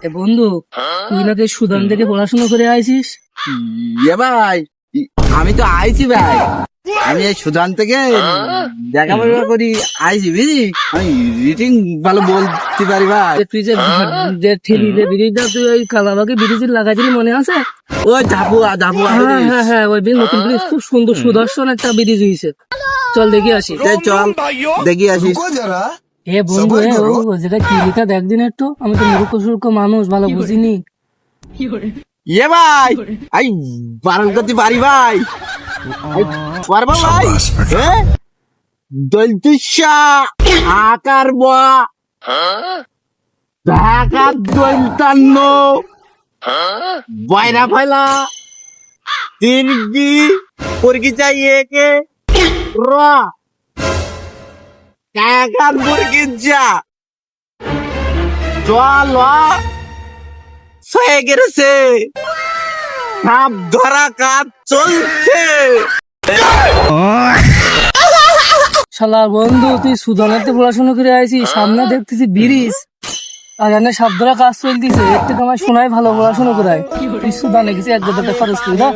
এ বন্ধু, তুই নাকি সুদান থেকে পড়াশোনা করে আইছিস? ভাই, আমি তো আইছি ভাই। আমি এই সুদান থেকে দেখাপড়া করি আইছি, বুঝলি? আমি রিডিং ভালো বলতে পারি ভাই। তুই যে থ্রিতে ব্রিজটা তুই ওই কালাবাগে ব্রিজ লাগাইছিলি মনে আছে? ওই ধাপুয়া হ্যাঁ হ্যাঁ হ্যাঁ, ওই নতুন ব্রিজ খুব সুন্দর সুদর্শন একটা ব্রিজ হয়েছে। চল দেখি আসি। চল দেখি আসিস। এ বন্ধু, ও যেটা কি লেখা দেখদিন একটু, আমি তো মূর্খ সূর্খ মানুষ, ভালো বুঝিনি। ভাই, আই বারণ করতে পারি ভাই, পারবো ভাই। দলতুষা আকার বা ঢাকা দৈতান্ন বাইরা ফেলা তিন কি পরকি চাই একে র কাকার পরকি যা চল হয়ে গেছে, সাপ ধরা কাজ চলছে। শালা বন্ধু, তুই সুদানেতে পড়াশোনা করে আইছিস, সামনে দেখতেছি ব্রিজ আর এনে সাবধানে কাজ চলতেছে। এর থেকে আমার শোনাই ভালো পড়াশোনা করায়। তুই সুদানে গেছি 1,000 টাকা খরচ করি না।